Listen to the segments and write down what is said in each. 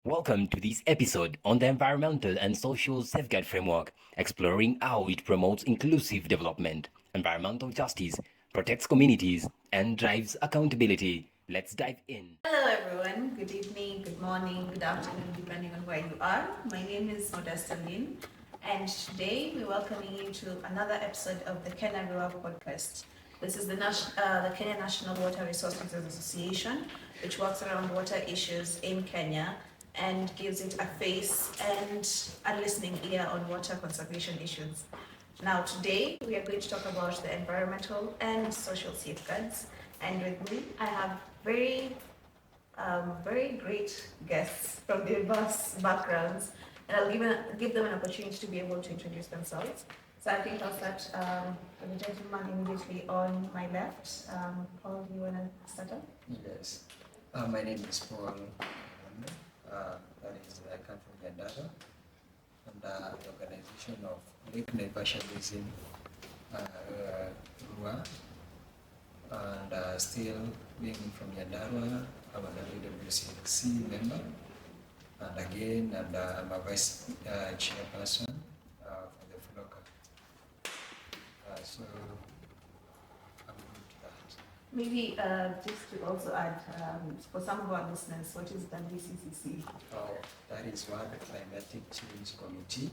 Welcome to this episode on the Environmental and Social Safeguard Framework, exploring how it promotes inclusive development, environmental justice, protects communities, and drives accountability. Let's dive in. Hello, everyone. Good evening, good morning, good afternoon, depending on where you are. My name is Modesta Lin, and today we're welcoming you to another episode of the Kenya Rural Podcast. This is the Kenya National Water Resources Association, which works around water issues in Kenya and gives it a face and a listening ear on water conservation issues. Now, today we are going to talk about the environmental and social safeguards. And with me, I have very great guests from diverse backgrounds, and I'll give them an opportunity to be able to introduce themselves. So I think I'll start with the gentleman immediately on my left. Paul, do you want to start up? Yes. My name is Paul. That is, I come from Yandara, and the organization of Lake Naivasha Basin, Rua, and still being from Yandara, I'm an WWCC member, and I'm a vice chairperson for the FLOCA. So I'm good to that. Maybe just to also add, for some of our listeners, what is WCCC? Oh, that is one climatic change committee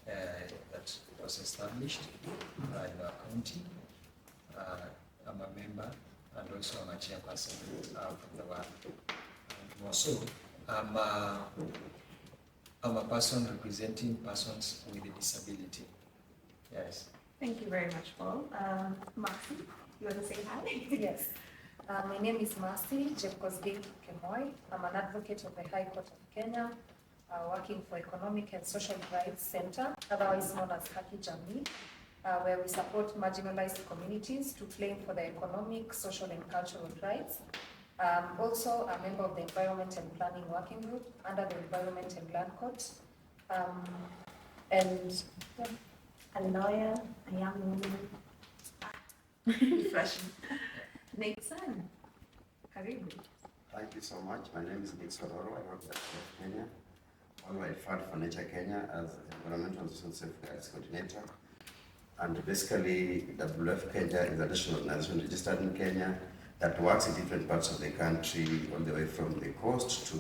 that was established in our county. I'm a member and also I'm a chairperson from the one. And also, I'm a person representing persons with a disability. Yes. Thank you very much, Paul. Maxi, you want to say hi? Yes. My name is Mercy Jepkosgei Kemoy. I'm an advocate of the High Court of Kenya, working for Economic and Social Rights Center, otherwise known as Haki Jamii, where we support marginalized communities to claim for their economic, social, and cultural rights. Also a member of the Environment and Planning Working Group under the Environment and Land Court. And yeah. A lawyer, a young woman. Refreshing. Nixon, karibu. Thank you so much. My name is Nick Sororo. I work at Kenya, Worldwide Fund for Nature Kenya as Environmental Social Safeguards Coordinator. And basically, WWF Kenya is a national organization registered in Kenya that works in different parts of the country, all the way from the coast to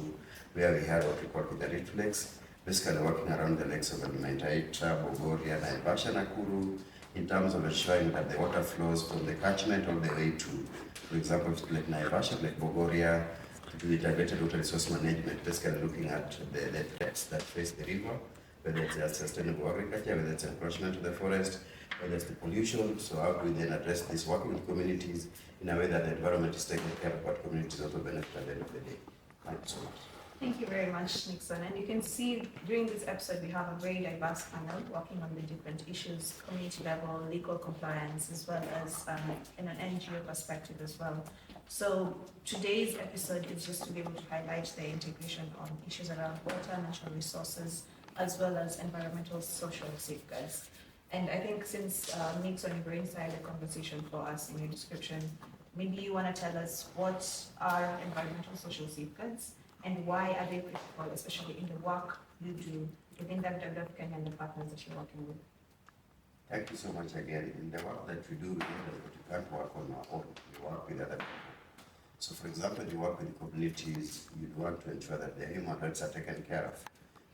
where we have what we call the Rift Lakes, basically working around the lakes of Elementaita, Bogoria, Naivasha, Nakuru, in terms of ensuring that the water flows from the catchment all the way to, for example, Lake Naivasha, Lake Bogoria, to do integrated water resource management, basically looking at the threats that face the river, whether it's sustainable agriculture, whether it's encroachment to the forest, whether it's the pollution. So how do we then address this, working with communities in a way that the environment is taken care of, but communities also benefit at the end of the day. Thank you so much. Thank you very much, Nixon. And you can see during this episode, we have a very diverse panel working on the different issues, community level, legal compliance, as well as in an NGO perspective as well. So today's episode is just to be able to highlight the integration on issues around water, natural resources, as well as environmental social safeguards. And I think since Nixon, you bring inside the conversation for us in your description, maybe you want to tell us what are environmental social safeguards and why are they critical, especially in the work you do within WWF Kenya and the partners that you're working with? Thank you so much again. In the work that we do, we can't work on our own. We work with other people. So, for example, you work with communities, you want to ensure that their human rights are taken care of.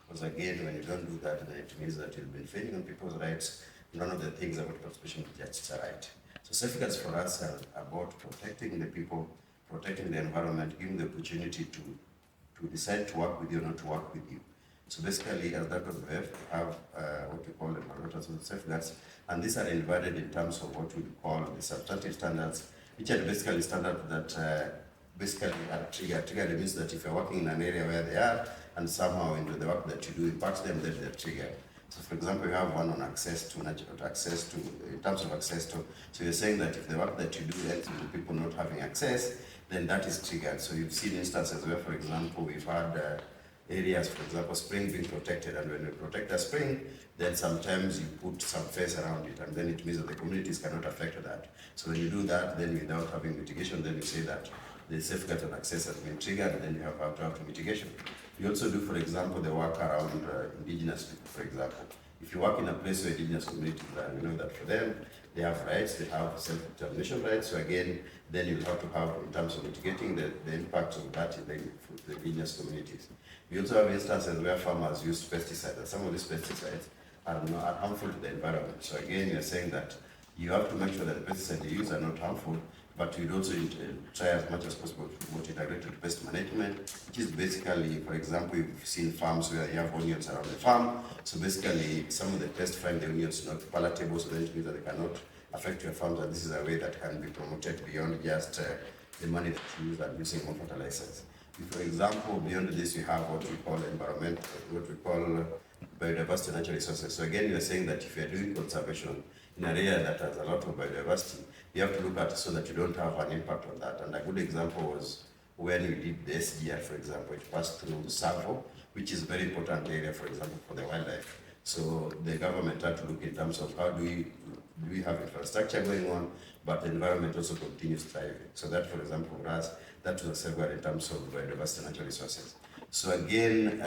Because again, when you don't do that, then it means that you'll be infringing on people's rights. None of the things about constitutional justice are right. So, safeguards for us are about protecting the people, protecting the environment, giving the opportunity to decide to work with you or not to work with you. So basically, as WWF, we have what we call environmental social safeguards, and these are divided in terms of what we call the substantive standards, which are basically standards that basically are triggered. Triggered means that if you're working in an area where they are, and somehow into the work that you do impacts them, then they're triggered. So for example, we have one on access to, in terms of access to, so you're saying that if the work that you do ends with people not having access, then that is triggered. So you've seen instances where, for example, we've had areas, for example, spring being protected, and when we protect a spring, then sometimes you put some fence around it, and then it means that the communities cannot affect that. So when you do that, then without having mitigation, then you say that the safeguard and access has been triggered, and then you have to have mitigation. We also do, for example, the work around indigenous people, for example. If you work in a place where indigenous communities are, we know that for them, they have rights, they have self-determination rights. So again, then you have to have, in terms of mitigating the impact of that in the indigenous communities. We also have instances where farmers use pesticides, and some of these pesticides are harmful to the environment. So again, you're saying that you have to make sure that the pesticides you use are not harmful, but you'd also try as much as possible to promote integrated pest management, which is basically, for example, you've seen farms where you have onions around the farm. So basically, some of the pests find the onions not palatable, so then it means that they cannot affect your farms, and this is a way that can be promoted beyond just the money that you use and using more fertilizers. For example, beyond this, you have what we call biodiversity and natural resources. So again, you're saying that if you're doing conservation in an area that has a lot of biodiversity, you have to look at it so that you don't have an impact on that. And a good example was when we did the SGR, for example, it passed through Savo, which is a very important area, for example, for the wildlife. So the government had to look in terms of how do we have infrastructure going on, but the environment also continues thriving. So that, for example, for us, that was a safeguard in terms of biodiversity and natural resources. So again,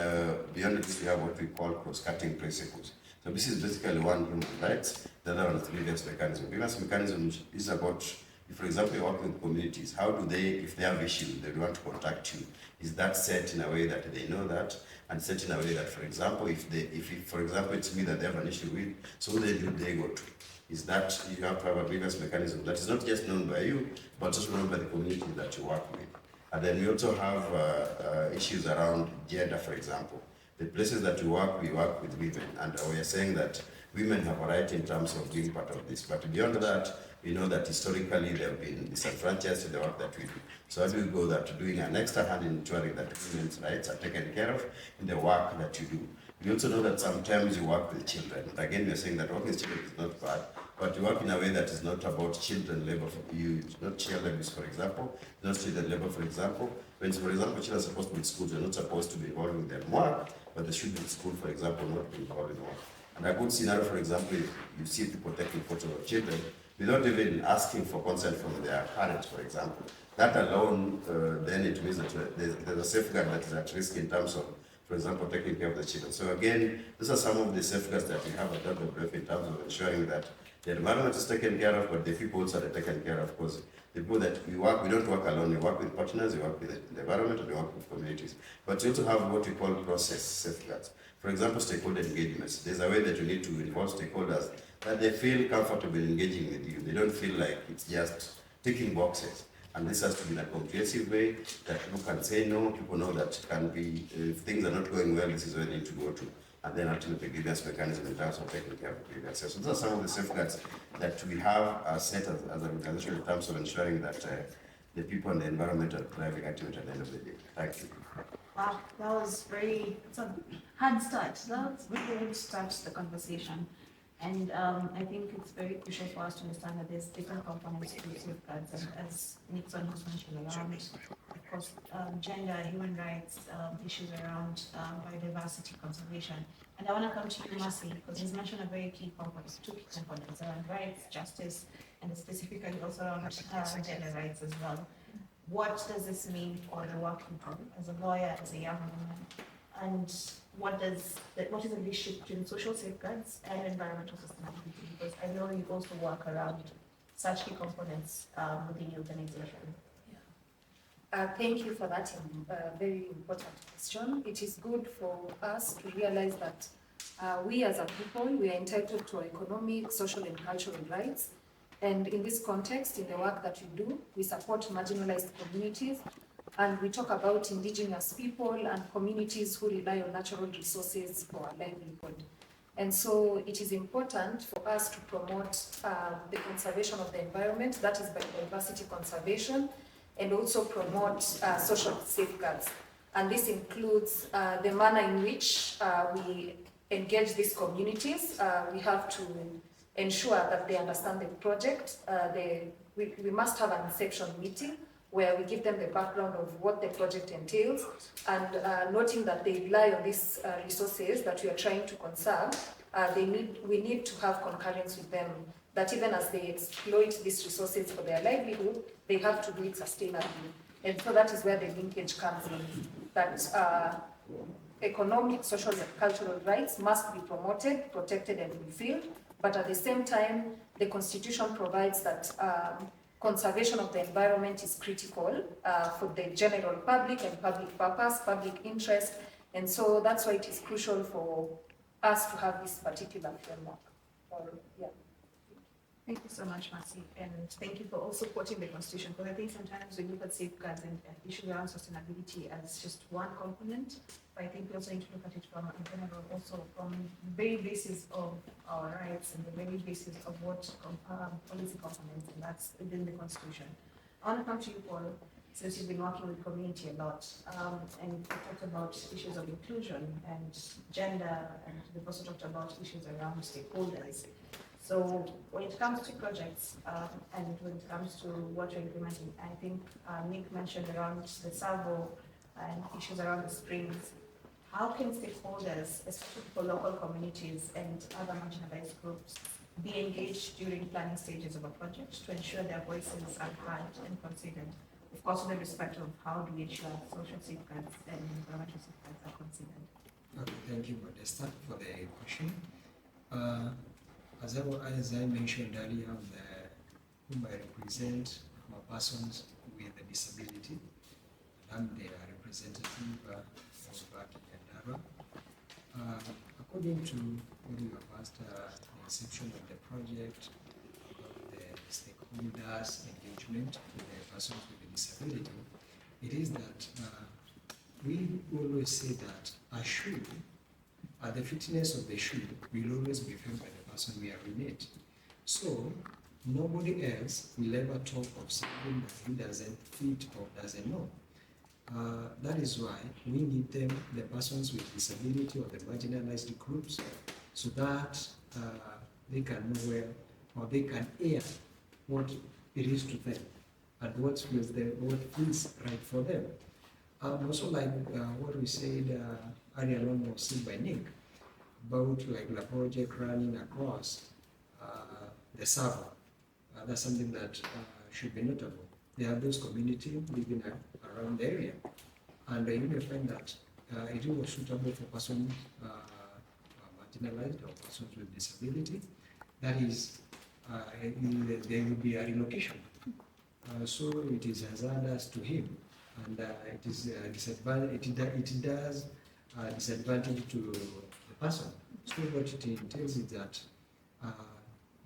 beyond this, we have what we call cross-cutting principles. So this is basically one, human rights, the other one is grievance mechanism. Grievance mechanism is about, if, for example, you work with communities, how do they, if they have issues, they want to contact you, is that set in a way that they know that, and set in a way that, for example, if for example, it's me that they have an issue with, so who do they go to? Is that you have to have a grievance mechanism that is not just known by you, but also known by the community that you work with. And then we also have issues around gender, for example. The places that we work with women, and we are saying that women have a right in terms of being part of this. But beyond that, we know that historically they have been disenfranchised in the work that we do. So as we go that doing an extra hand in ensuring that women's rights are taken care of in the work that you do. We also know that sometimes you work with children. Again, we are saying that working with children is not bad, but you work in a way that is not about children labor for you. It's not child abuse, for example. It's not children labor, for example. When, for example, children are supposed to be in school, they're not supposed to be involved in their work, but they should be in school, for example, not be involved in work. And a good scenario, for example, if you see people taking photos of children without even asking for consent from their parents, for example. That alone, then it means that there's a safeguard that is at risk in terms of, for example, taking care of the children. So again, these are some of the safeguards that we have at WWF in terms of ensuring that the environment is taken care of, but the people also are taken care of, because the people that we work, we don't work alone, we work with partners, we work with the environment, and we work with communities. But we also have what we call process safeguards. For example, stakeholder engagements. There's a way that you need to involve stakeholders that they feel comfortable engaging with you. They don't feel like it's just ticking boxes. And this has to be in a comprehensive way that people can say no, people know that can be, if things are not going well, this is where they need to go to. And then ultimately grievance mechanism in terms of taking care of grievances. So those are some of the safeguards that we have set as an organization in terms of ensuring that the people and the environment are thriving ultimately at the end of the day. Thank you. Wow, that was it's a hard start. That's really good start to the conversation. And I think it's very crucial for us to understand that there's different components to the safeguards, and as Nixon has mentioned around, of course, gender, human rights, issues around biodiversity conservation. And I want to come to you, Mercy, because he's mentioned a very key component, two key components around rights, justice, and specifically also around gender rights as well. What does this mean for the work you do as a lawyer, as a young woman? And what is the relationship between social safeguards and environmental sustainability? Because I know you also work around such key components within your organization. Thank you for that very important question. It is good for us to realize that we as a people, we are entitled to our economic, social, and cultural rights. And in this context, in the work that we do, we support marginalized communities, and we talk about indigenous people and communities who rely on natural resources for our livelihood. And so it is important for us to promote the conservation of the environment, that is biodiversity conservation, and also promote social safeguards. And this includes the manner in which we engage these communities. We have to ensure that they understand the project. We must have an inception meeting where we give them the background of what the project entails, and noting that they rely on these resources that we are trying to conserve, we need to have concurrence with them, that even as they exploit these resources for their livelihood, they have to do it sustainably. And so that is where the linkage comes in, that economic, social, and cultural rights must be promoted, protected, and fulfilled. But at the same time, the Constitution provides that conservation of the environment is critical for the general public and public purpose, public interest. And so that's why it is crucial for us to have this particular framework. Yeah. Thank you so much, Mercy, and thank you for also quoting the Constitution, because I think sometimes we look at safeguards and issues around sustainability as just one component, but I think we also need to look at it from a general, also from the very basis of our rights and the very basis of what policy components, and that's within the Constitution. I want to come to you, Paul, since you've been working with community a lot, and you talked about issues of inclusion and gender, and we've also talked about issues around stakeholders. So when it comes to projects and when it comes to what you're implementing, I think Nick mentioned around the Savo and issues around the springs. How can stakeholders, especially for local communities and other marginalized groups, be engaged during planning stages of a project to ensure their voices are heard and considered? Of course, with the respect of how do we ensure social safeguards and environmental safeguards are considered. Okay, thank you, Modesta, for the question. As I mentioned earlier, whom I represent are persons with a disability. I'm the representative of Baki and according to what you have asked, the inception of the project, the stakeholders' engagement with the persons with a disability, it is that we always say that a shoe, the fitness of the shoe will always be felt by the person wearing it. So nobody else will ever talk of something that he doesn't fit or doesn't know. That is why we need them, the persons with disability or the marginalized groups, so that they can know where, or they can hear what it is to them and what feels right for them. Also, like what we said earlier on, was said by Nick, about like the project running across the server. That's something that should be notable. There are those communities living around the area, and you may find that it was suitable for persons marginalized or persons with disability. That is, there will be a relocation. So it is hazardous to him, and it is disadvantage. It does disadvantage to the person. So what it entails is that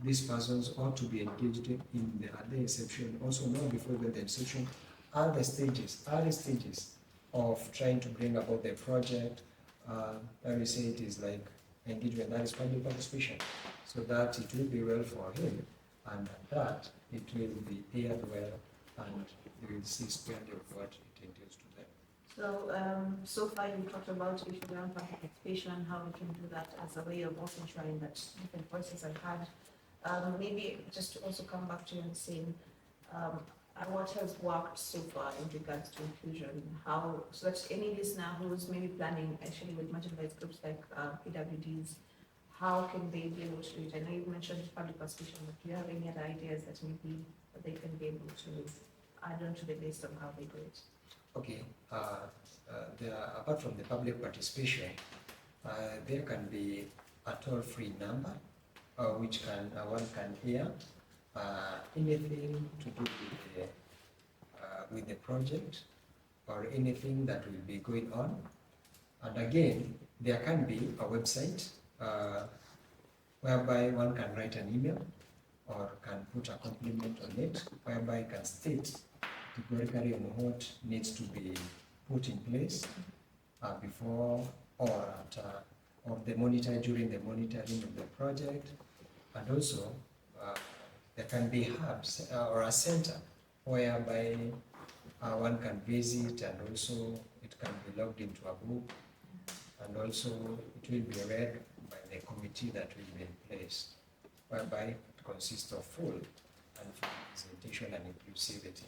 these persons ought to be engaged in the inception, also not before the inception, early stages of trying to bring about the project. Let me say it is like engagement, that is public participation, so that it will be well for him, and that it will be aired well, and they will see squarely of what it entails to them. So, so far you talked about issues around public participation, how we can do that as a way of also ensuring that different voices are heard. Maybe just to also come back to you and saying what has worked so far in regards to inclusion, how, so that any listener who's maybe planning actually with marginalized groups like PWDs, how can they be able to do it? I know you mentioned public participation, but do you have any other ideas that maybe they can be able to add on to the list of how they do it? Okay, apart from the public participation, there can be a toll-free number which one can hear anything to do with the project or anything that will be going on. And again, there can be a website whereby one can write an email or can put a compliment on it, whereby it can state categorically on what needs to be put in place before or after, or during the monitoring of the project. And also, there can be hubs or a center whereby one can visit, and also it can be logged into a book, and also it will be read by the committee that will be in place, whereby it consists of full and full presentation and inclusivity.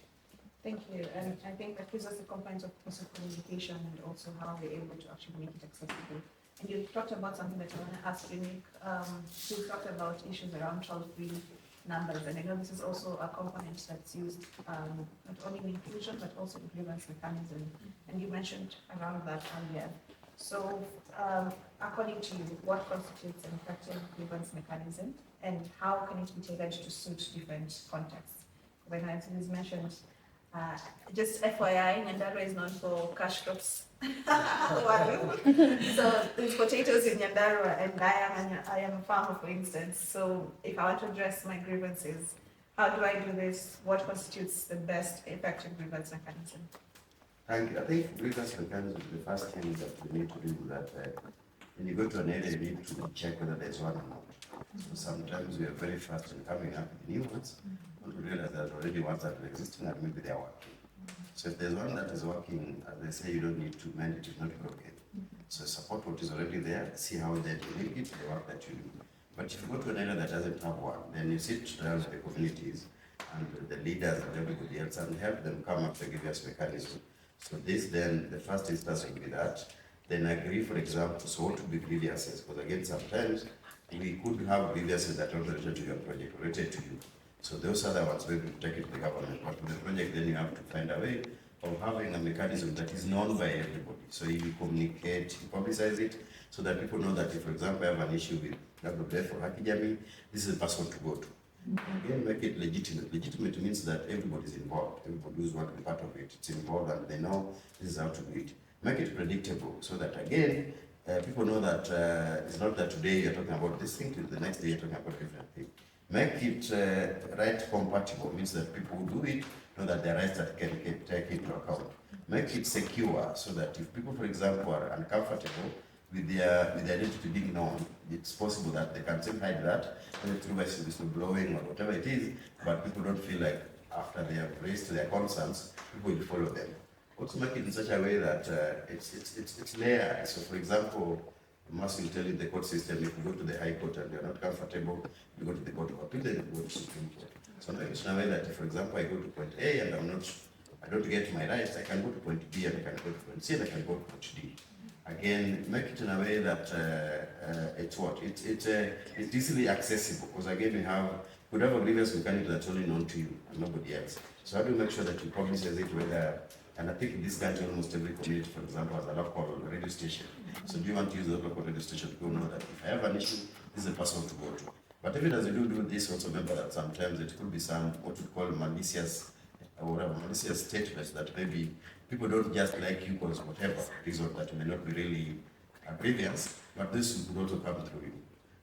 Thank you, and I think that gives us a component of also communication and also how we're able to actually make it accessible. And you talked about something that I want to ask you, Nick. You talked about issues around toll-free numbers, and I know this is also a component that's used not only in inclusion but also in grievance mechanism. And you mentioned around that earlier. So, according to you, what constitutes an effective grievance mechanism, and how can it be tailored to suit different contexts? When I mentioned, just FYI, Nyandarua is known for cash crops. So there's potatoes in Nyandarua, and I am a farmer, for instance. So if I want to address my grievances, how do I do this? What constitutes the best effective grievance mechanism? Thank you. I think grievance mechanism, the first thing that we need to do is that when you go to an area, you need to check whether there's one or not. So sometimes we are very fast in coming up with new ones, but we realize there's already ones that are existing and maybe they are working. So if there's one that is working, as they say, you don't need to mend it, it's not broken. So support what is already there, see how then you link it to the work that you do. But if you go to an area that doesn't have one, then you sit down with the communities and the leaders and everybody else and help them come up with a grievance mechanism. So this then, the first instance will be that. Then agree, for example, so what would be grievances? Because again, sometimes we could have grievances that are not related to your project, related to you. So those are the ones we will take it to the government. But with the project, then you have to find a way of having a mechanism that is known by everybody. So you communicate, you publicize it, so that people know that if, for example, I have an issue with WWF or Hakijami, this is the person to go to. Again, make it legitimate. Legitimate means that everybody is involved. Everybody who's want to be part of it, it's involved and they know this is how to do it. Make it predictable so that again, people know that it's not that today you're talking about this thing, till the next day you're talking about different thing. Make it right compatible, means that people who do it know that there are rights that can take into account. Make it secure so that if people, for example, are uncomfortable with their identity being known, it's possible that they can still hide that, whether through whistleblowing or whatever it is, but people don't feel like after they have raised their concerns, people will follow them. Also make it in such a way that it's layered. So for example, Mercy will tell you the court system, if you go to the High Court and you're not comfortable, you go to the Court of Appeal, then you go to Supreme Court. So make it in a way that if, for example, I go to point A and I don't get my rights, I can go to point B and I can go to point C and I can go to point D. Again, make it in a way that it's easily accessible, because again could have a grievance mechanism that's only known to you and nobody else. So how do you make sure that you publicize it whether, and I think in this country almost every community, for example, has a local radio station. So do you want to use the local radio station to know that if I have an issue, this is the person to go to. But even as you do this, also remember that sometimes it could be some what we call malicious or whatever, malicious statements that maybe people don't just like you because whatever reason that may not be really a grievance, but this could also come through you.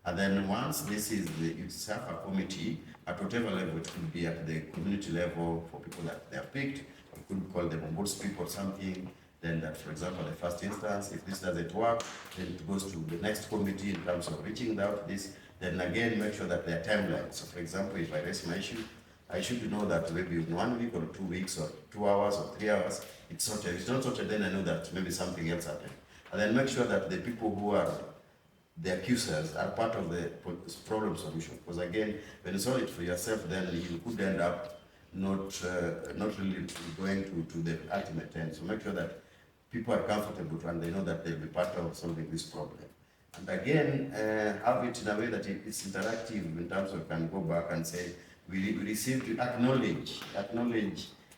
And then once this is you have a committee at whatever level, it could be at the community level for people that they are picked, or could call them ombudspeople or something. Then that, for example, the first instance, if this doesn't work, then it goes to the next committee in terms of reaching out this. Then again, make sure that there are timelines. So for example, if I raise my issue, I should know that maybe in 1 week or 2 weeks or 2 hours or 3 hours, it's sorted. If it's not sorted, then I know that maybe something else happened. And then make sure that the people who are the accusers are part of the problem solution. Because again, when you solve it for yourself, then you could end up not really going to the ultimate end. So make sure that people are comfortable and they know that they'll be part of solving this problem. And again, have it in a way that it's interactive in terms of can go back and say, we received, acknowledge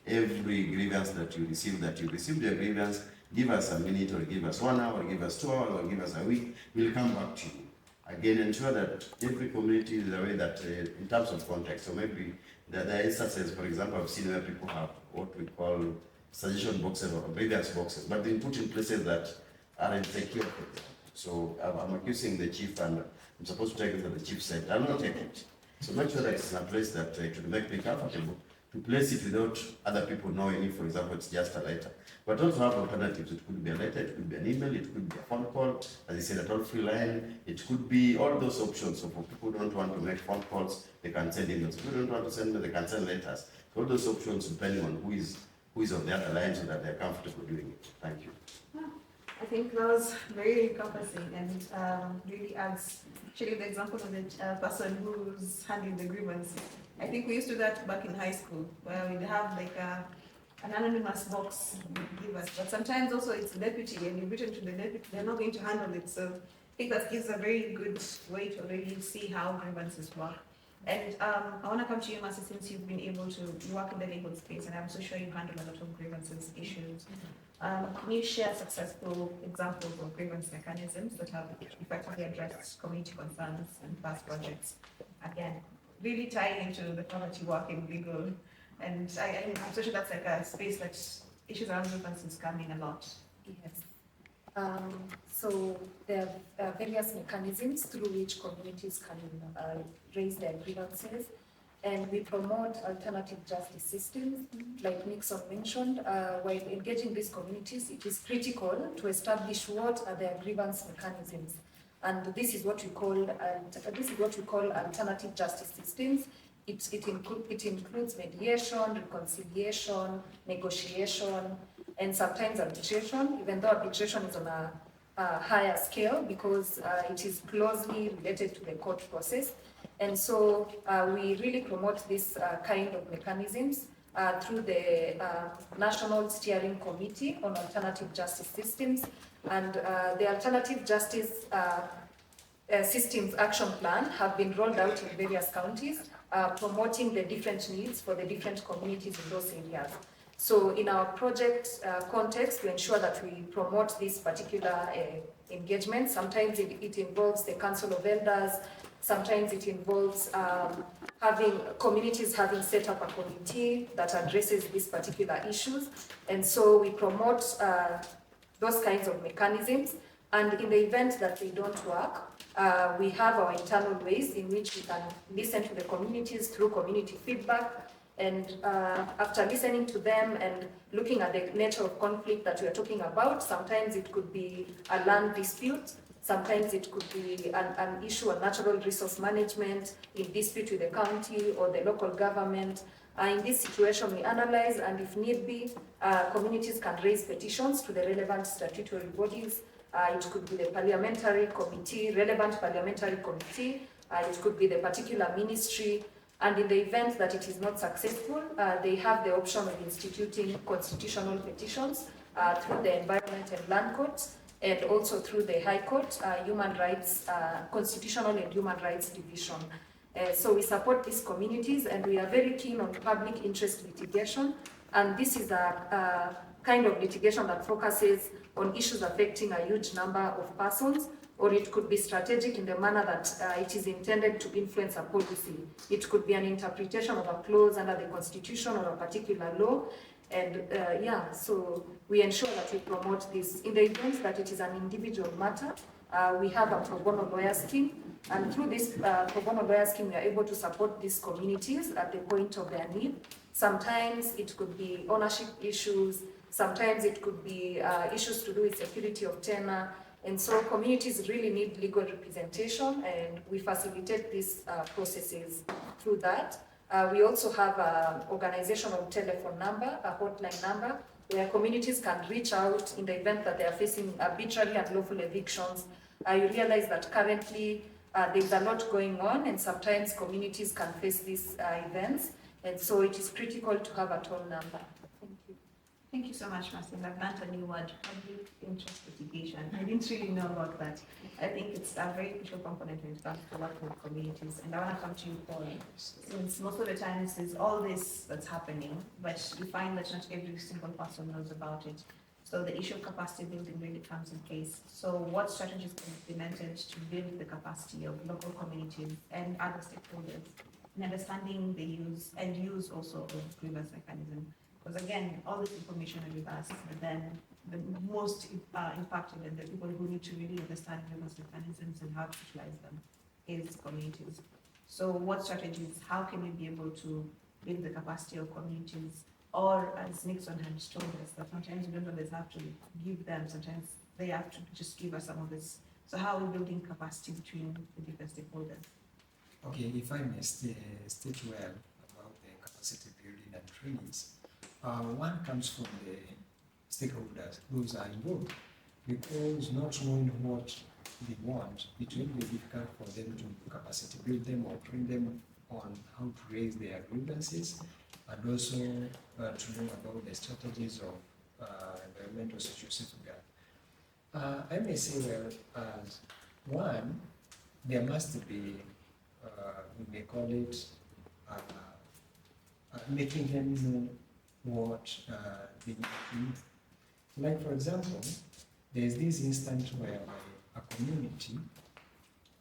every grievance that you received a grievance, give us a minute or give us 1 hour, or give us 2 hours, or give us a week, we'll come back to you. Again, ensure that every community is the way that, in terms of context, so maybe there are instances, for example, I've seen where people have what we call suggestion boxes or grievance boxes, but they're put in places that are insecure. So I'm accusing the chief and I'm supposed to take it to the chief said, I'll not take it. So make sure that it's in a place that it will make me comfortable to place it without other people knowing if, for example, it's just a letter. But also have alternatives. It could be a letter, it could be an email, it could be a phone call, as I said, a toll-free line. It could be all those options. So for people who don't want to make phone calls, they can send emails. If people don't want to send emails, they can send letters. So all those options depending on who is on the other line so that they're comfortable doing it. Thank you. I think that was very encompassing and really adds, actually the example of the person who's handling the grievance. I think we used to do that back in high school, where we'd have like an anonymous box give us, but sometimes also it's the deputy and you've written to the deputy, they're not going to handle it. So I think that gives a very good way to really see how grievances work. And I want to come to you, Mercy, since you've been able to work in the legal space, and I'm so sure you handle a lot of grievances issues. Can you share successful examples of grievance mechanisms that have effectively addressed community concerns in past projects? Again, really tying into the fact that you work in legal, and I'm so sure that's like a space that issues around grievances come in a lot. Yes. So there are various mechanisms through which communities can raise their grievances, and we promote alternative justice systems, like Nixon mentioned. While engaging these communities, it is critical to establish what are their grievance mechanisms, and this is what we call alternative justice systems. It includes mediation, reconciliation, negotiation, and sometimes arbitration, even though arbitration is on a higher scale because it is closely related to the court process. And so we really promote this kind of mechanisms through the National Steering Committee on Alternative Justice Systems. And the Alternative Justice Systems Action Plan have been rolled out in various counties, promoting the different needs for the different communities in those areas. So in our project context, we ensure that we promote this particular engagement. Sometimes it involves the Council of Elders, sometimes it involves communities having set up a committee that addresses these particular issues. And so we promote those kinds of mechanisms. And in the event that they don't work, we have our internal ways in which we can listen to the communities through community feedback. And after listening to them and looking at the nature of conflict that we are talking about, sometimes it could be a land dispute, sometimes it could be an issue of natural resource management in dispute with the county or the local government. In this situation, we analyze, and if need be, communities can raise petitions to the relevant statutory bodies. It could be the parliamentary committee, relevant parliamentary committee, it could be the particular ministry. And in the event that it is not successful, they have the option of instituting constitutional petitions through the Environment and Land Court, and also through the High Court, Human Rights, Constitutional and Human Rights Division. So we support these communities, and we are very keen on public interest litigation. And this is a kind of litigation that focuses on issues affecting a huge number of persons, or it could be strategic in the manner that it is intended to influence a policy. It could be an interpretation of a clause under the Constitution or a particular law. And so we ensure that we promote this. In the event that it is an individual matter, we have a pro bono lawyer scheme. And through this pro bono lawyer scheme, we are able to support these communities at the point of their need. Sometimes it could be ownership issues. Sometimes it could be issues to do with security of tenure. And so communities really need legal representation, and we facilitate these processes through that. We also have an organizational telephone number, a hotline number, where communities can reach out in the event that they are facing arbitrary and lawful evictions. You realize that currently there's a lot going on, and sometimes communities can face these events, and so it is critical to have a toll number. Thank you. Thank you so much, Martin. I've learned a new word, public interest litigation. I didn't really know about that. I think it's a very crucial component when it comes to working with communities. And I want to come to you, Paul. Since most of the times there's all this that's happening, but you find that not every single person knows about it. So the issue of capacity building really comes in place. So what strategies can be implemented to build the capacity of local communities and other stakeholders in understanding the use also of grievance mechanism? Because again, all this information is with us, but then the most impacted and the people who need to really understand grievance mechanisms and how to utilize them is communities. So what strategies, how can we be able to build the capacity of communities? Or as Nixon had told us, that sometimes we don't always have to give them, sometimes they have to just give us some of this. So how are we building capacity between the different stakeholders? Okay, if I may state well about the capacity building and trainings, one comes from the stakeholders, those are involved, because not knowing what they want, it will be difficult for them to capacity build them or train them on how to raise their grievances, and also to know about the strategies of environmental social safeguard. I may say, well, as one, there must be, we may call it, making them know what they need to do. Like for example, there is this instance where a community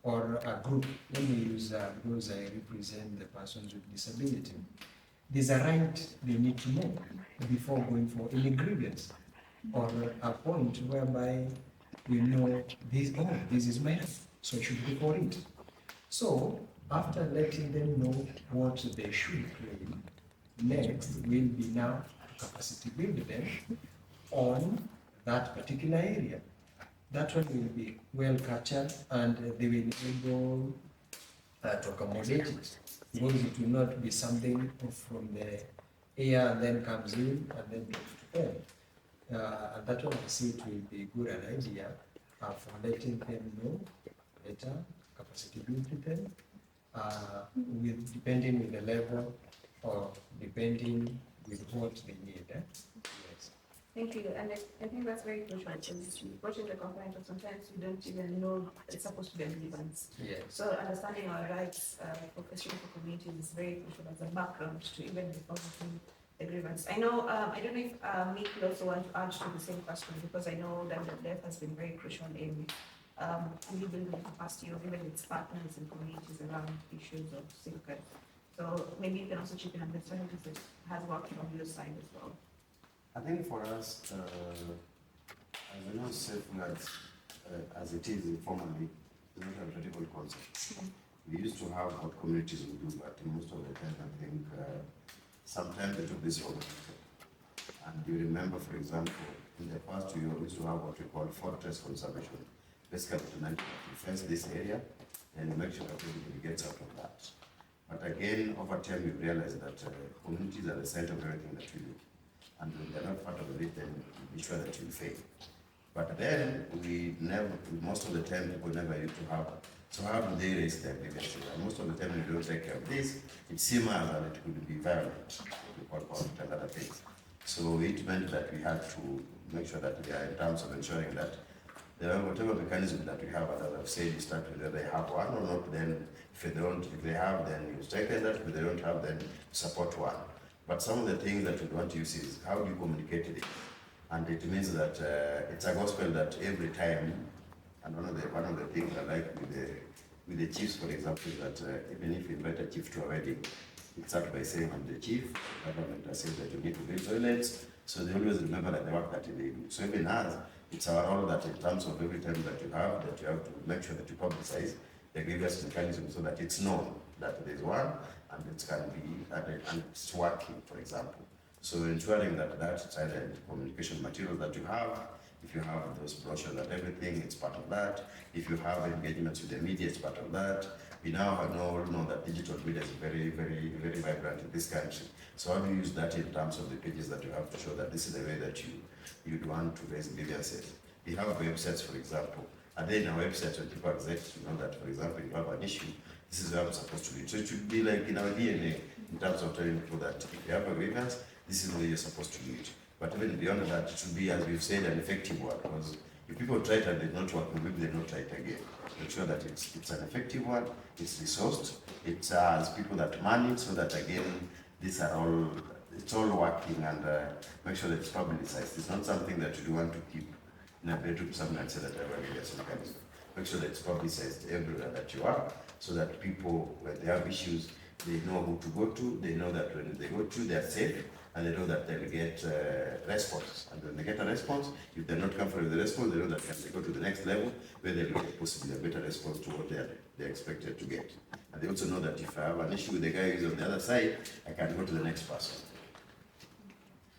or a group, let me use because I represent the persons with disability, there's a right they need to know before going for any grievance or a point whereby you know this, oh, this is my right, so I should go for it. So after letting them know what they should claim, next will be now capacity build them on that particular area. That one will be well captured and they will be able to accommodate it. Because it will not be something from the air and then comes in and then goes to them. And that one I see it will be good an idea for letting them know better, capacity build them, with depending with the level or depending with what they need. Yes. Thank you, and I think that's very crucial because watching the complaint, but sometimes we don't even know it's supposed to be a grievance. Yes. So understanding our rights, especially for communities, is very crucial as a background to even before making the grievance. I know, I don't know if Mickey also want to add to the same question because I know that the death has been very crucial in building the capacity of even its partners and communities around issues of safeguard. So maybe you can also chip in on the strategies that has worked from your side as well. I think for us, as you know, safeguards, as it is informally, is not a critical concept. We used to have what communities would do, but most of the time, I think sometimes they took this for granted. And you remember, for example, in the past, we used to have what we call fortress conservation. Basically, tonight, we fence this area and make sure that everybody gets out of that. But again, over time, we realized that communities are the center of everything that we do. And when they're not part of it, then be sure that you fail. But then we never, most of the time, people never used to have. So how do they raise their grievances? And most of the time, when you don't take care of this, it seems and it could be violent, what we call and other things. So it meant that we had to make sure that we are in terms of ensuring that there are whatever mechanism that we have, as I've said, you start with whether they have one or not. Then if they have, then you strengthen that. If they don't have, then support one. But some of the things that we want to use is how do you communicate it? And it means that it's a gospel that every time, and one of the things I like with the chiefs, for example, is that even if you invite a chief to a wedding, it starts by saying, I'm the chief, the government has said that you need to build toilets, so they always remember that the work that they do. So even us, it's our role that in terms of every time that you have to make sure that you publicize the grievance mechanism so that it's known that there's one, and it can be, and it's working, for example. So ensuring that that silent communication material that you have, if you have those brochures and everything, it's part of that. If you have engagements with the media, it's part of that. We now know that digital media is very, very, very vibrant in this country. So how do you use that in terms of the pages that you have to show that this is the way that you'd want to raise grievances? We have websites, for example. And then in our website, when people exist to know that, for example, you have an issue, this is how I'm supposed to do it. So it should be like in our DNA in terms of telling people that if you have a grievance, this is the way you're supposed to do it. But even beyond that, it should be, as we've said, an effective one. Because if people try it and they not work, maybe they not try it again. Make sure that it's an effective one, it's resourced, it has people that man it, so that again, these are all, it's all working, and make sure that it's publicized. It's not something that you want to keep in a bedroom somewhere and say that I will get some kind of stuff. Make sure that it's publicized everywhere that you are, so that people, when they have issues, they know who to go to, they know that when they go to, they're safe, and they know that they'll get response. And when they get a response, if they're not comfortable with the response, they know that they go to the next level, where they'll get possibly a better response to what they're expected to get. And they also know that if I have an issue with the guy who's on the other side, I can go to the next person.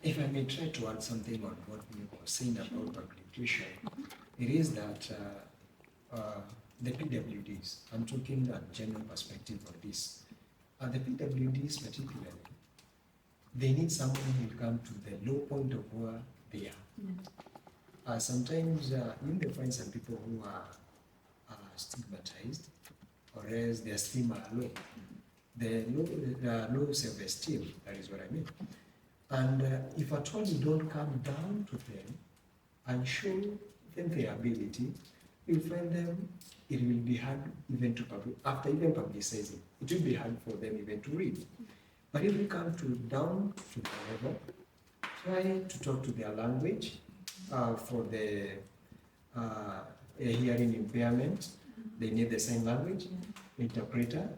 If I may try to add something on what we were saying about publication, it is that the PWDs, I'm talking a general perspective on this, the PWDs particularly, they need someone who will come to the low point of where they are. Sometimes you may find some people who are stigmatized, or else their stigma low. The low self-esteem, that is what I mean. And if at all you don't come down to them and show them their ability, you'll find them, it will be hard even to after even publicizing, it will be hard for them even to read. But if you come down to the level, try to talk to their language, for the a hearing impairment, they need the sign language interpreter.